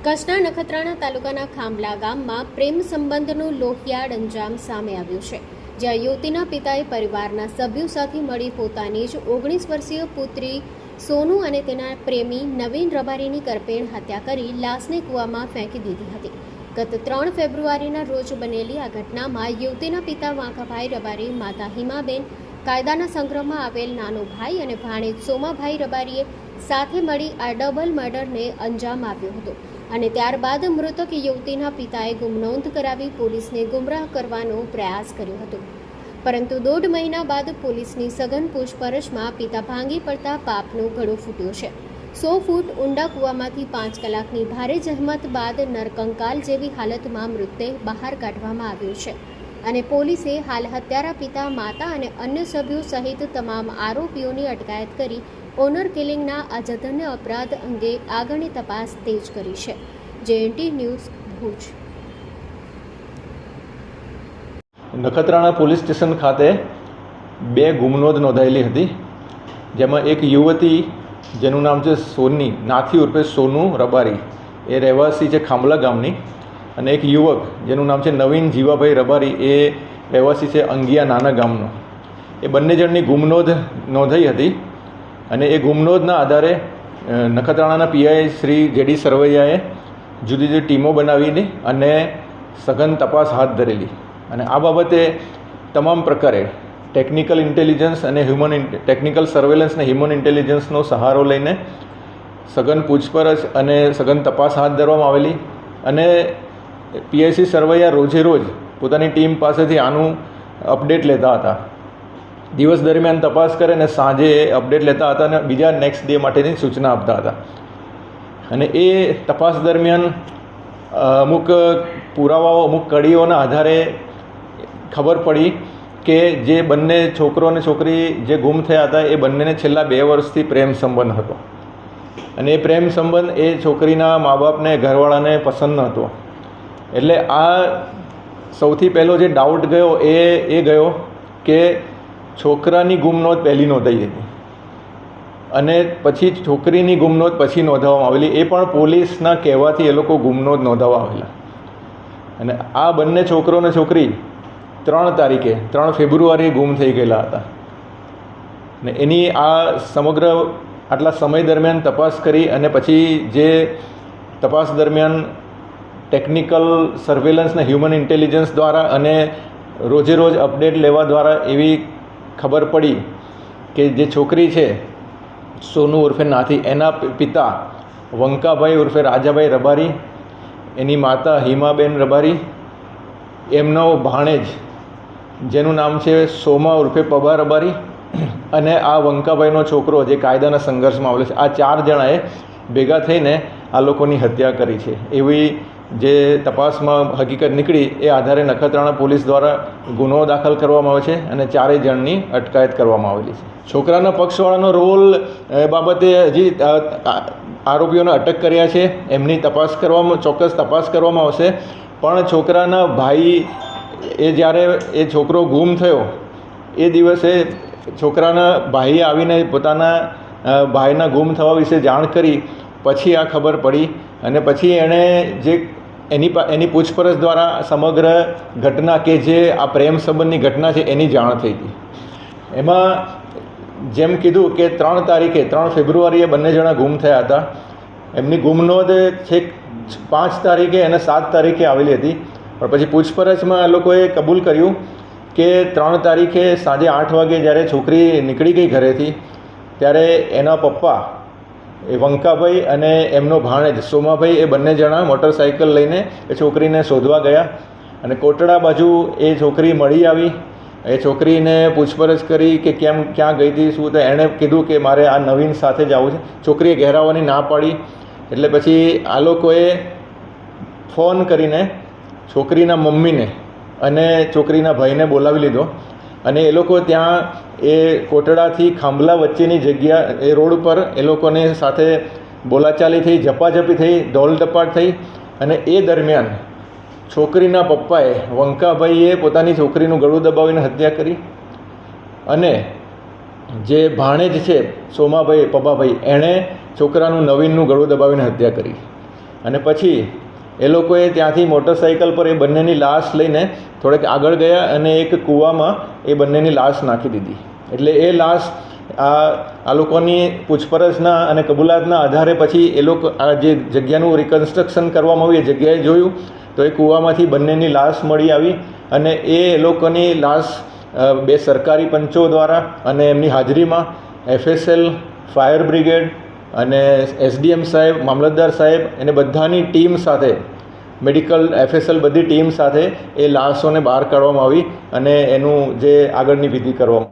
કચ્છના નખત્રાણા તાલુકાના ખાંભલા ગામમાં પ્રેમ સંબંધનું લોહિયાળ અંજામ સામે આવ્યું છે, જ્યાં યુવતીના પિતાએ પરિવારના સભ્યો સાથે મળી પોતાની જ 19 વર્ષીય પુત્રી સોનુ અને તેના પ્રેમી નવીન રબારીની કરપેણ હત્યા કરી લાશને કૂવામાં ફેંકી દીધી હતી. ગત 3 ફેબ્રુઆરીના રોજ બનેલી આ ઘટનામાં યુવતીના પિતા વાંકાભાઈ રબારી, માતા હિમાબેન, કાયદાના સંગ્રહમાં આવેલ નાનો ભાઈ અને ભાણેજ સોમાભાઈ રબારીએ સાથે મળી આ ડબલ મર્ડરને અંજામ આપ્યો હતો અને ત્યારબાદ મૃતક યુવતીના પિતાએ ગુમનોંધ કરાવી પોલીસને ગુમરાહ કરવાનો પ્રયાસ કર્યો હતો. પરંતુ 1.5 મહિના બાદ પોલીસની સઘન પૂછપરછમાં પિતા ભાંગી પડતા પાપનો ગળો ફૂટ્યો છે. 100 ફૂટ ઊંડા કૂવામાંથી 5 કલાકની ભારે જહેમત બાદ નરકંકાલ જેવી હાલતમાં મૃતદેહ બહાર કાઢવામાં આવ્યો છે અને પોલીસે હાલ હત્યારા પિતા, માતા અને અન્ય સભ્યો સહિત તમામ આરોપીઓની અટકાયત કરી ઓનર કિલિંગના આ જઘન્ય અપરાધ અંગે આગળની તપાસ તેજ કરી છે. JNT news, Bhuj. Nakhatrana police station ખાતે 2 ગુમનોંધ નોંધાયેલી હતી, જેમાં એક યુવતી જેનું નામ છે સોની નાથી ઉર્ફે સોનુ રબારી, એ રહેવાસી છે ખાંભલા ગામની, અને એક યુવક જેનું નામ છે નવીન જીવાભાઈ રબારી, એ રહેવાસી છે અંગિયા નાના ગામનો. એ બંને જણની ગુમનોંધ નોંધાઈ હતી અને એ ગુમનોંધના આધારે નખત્રાણાના પીઆઈ શ્રી JD સરવૈયાએ જુદી જુદી ટીમો બનાવીને અને સઘન તપાસ હાથ ધરેલી. અને આ બાબતે તમામ પ્રકારે ટેકનિકલ ઇન્ટેલિજન્સ અને ટેકનિકલ સર્વેલન્સ અને હ્યુમન ઇન્ટેલિજન્સનો સહારો લઈને સઘન પૂછપરછ અને સઘન તપાસ હાથ ધરવામાં આવેલી. અને પીઆઈ સરવૈયા રોજે રોજ પોતાની ટીમ પાસેથી આનું અપડેટ લેતા હતા. દિવસ દરમિયાન તપાસ કરે અને સાંજે અપડેટ લેતા હતા અને બીજા નેક્સ્ટ ડે માટેની સૂચના આપતા હતા. અને એ તપાસ દરમિયાન અમુક પુરાવાઓ, અમુક કડીઓના આધારે ખબર પડી કે જે બંને છોકરો અને છોકરી જે ગુમ થયા હતા એ બંનેને છેલ્લા 2 વર્ષથી પ્રેમ સંબંધ હતો. અને એ પ્રેમ સંબંધ એ છોકરીના મા બાપને, ઘરવાળાને પસંદ ન હતો. એટલે આ સૌથી પહેલો જે ડાઉટ ગયો એ ગયો કે છોકરાની ગુમનોંધ પહેલી નોંધાઈ હતી અને પછી છોકરીની ગુમનોંધ પછી નોંધાવવામાં આવેલી. એ પણ પોલીસના કહેવાથી એ લોકો ગુમનોંધ નોંધાવવા આવેલા. અને આ બંને છોકરો અને છોકરી 3 ફેબ્રુઆરીએ ગુમ થઈ ગયેલા હતા. ને એની આ સમગ્ર આટલા સમય દરમિયાન તપાસ કરી અને પછી જે તપાસ દરમિયાન ટેકનિકલ સર્વેલન્સ અને હ્યુમન ઇન્ટેલિજન્સ દ્વારા અને રોજે રોજ અપડેટ લેવા દ્વારા એવી ખબર પડી કે જે છોકરી છે સોનુ ઉર્ફે નાથી, એના પિતા વંકાભાઈ ઉર્ફે રાજાભાઈ રબારી, એની માતા હિમાબેન રબારી, એમનો ભાણેજ જેનું નામ છે સોમા ઉર્ફે પબા રબારી, અને આ વંકાભાઈનો છોકરો જે કાયદાના સંઘર્ષમાં આવેલો છે. આ 4 જણાએ ભેગા થઈને આ લોકોની હત્યા કરી છે એવી જે તપાસમાં હકીકત નીકળી. એ આધારે નખત્રાણા પોલીસ દ્વારા ગુનો દાખલ કરવામાં આવ્યો છે અને 4 જણની અટકાયત કરવામાં આવેલી છે. છોકરાના પક્ષવાળાનો રોલ બાબતે હજી આરોપીઓને અટક કર્યા છે, એમની ચોક્કસ તપાસ કરવામાં આવશે. પણ છોકરાના ભાઈ જ્યારે એ છોકરો ગુમ થયો એ દિવસે છોકરાના ભાઈએ આવીને પોતાના ભાઈના ગુમ થવા વિશે જાણ કરી. પછી આ ખબર પડી અને પછી એણે જે એની પૂછપરછ દ્વારા સમગ્ર ઘટના કે જે આ પ્રેમ સંબંધની ઘટના છે એની જાણ થઈ હતી. એમાં જેમ કીધું કે 3 ફેબ્રુઆરીએ બંને જણા ગુમ થયા હતા. એમની ગુમનોંધ છેક 5 તારીખે અને 7 તારીખે આવેલી હતી. પણ પછી પૂછપરછમાં આ લોકોએ કબૂલ કર્યું કે 3 તારીખે સાંજે 8 વાગે જ્યારે છોકરી નીકળી ગઈ ઘરેથી, ત્યારે એના પપ્પા એ વંકાભાઈ અને એમનો ભાણેજ સોમાભાઈ, એ બંને જણા મોટરસાઇકલ લઈને એ છોકરીને શોધવા ગયા. અને કોટડા બાજુ એ છોકરી મળી આવી. એ છોકરીને પૂછપરછ કરી કે ક્યાં ગઈ હતી, શું. તો એણે કીધું કે મારે આ નવીન સાથે જ આવવું છે. છોકરીએ ઘેરાવાની ના પાડી. એટલે પછી આ લોકોએ ફોન કરીને છોકરીના મમ્મીને અને છોકરીના ભાઈને બોલાવી લીધો. અને એ લોકો ત્યાં એ કોટડાથી ખાંભલા વચ્ચેની જગ્યા, એ રોડ પર એ લોકોની સાથે બોલાચાલી થઈ, ઝપાઝપી થઈ, દોલધપાટ થઈ. અને એ દરમિયાન છોકરીના પપ્પાએ વંકાભાઈએ પોતાની છોકરીનું ગળું દબાવીને હત્યા કરી. અને જે ભાણેજ છે સોમાભાઈ, પબાભાઈ, એણે છોકરાનું નવીનનું ગળું દબાવીને હત્યા કરી. અને પછી એ લોકોએ ત્યાંથી મોટરસાઇકલ પર એ બંનેની લાશ લઈને થોડેક આગળ ગયા અને એક કૂવામાં એ બંનેની લાશ નાખી દીધી. એટલે એ લાશ આ લોકોની પૂછપરછના અને કબૂલાતના આધારે પછી એ લોકો આ જે જગ્યાનું રિકન્સ્ટ્રક્શન કરવામાં આવ્યું એ જગ્યાએ જોયું તો એ કૂવામાંથી બંનેની લાશ મળી આવી અને એ લોકોની લાશ બે સરકારી પંચો દ્વારા અને એમની હાજરીમાં FSL, ફાયર બ્રિગેડ અને SDM સાહેબ, મામલતદાર સાહેબ એને બધાની ટીમ સાથે મેડિકલ FSL બધી ટીમ સાથે એ લાશોને બહાર કાઢવામાં આવી અને એનું જે આગળની વિધિ કરવામાં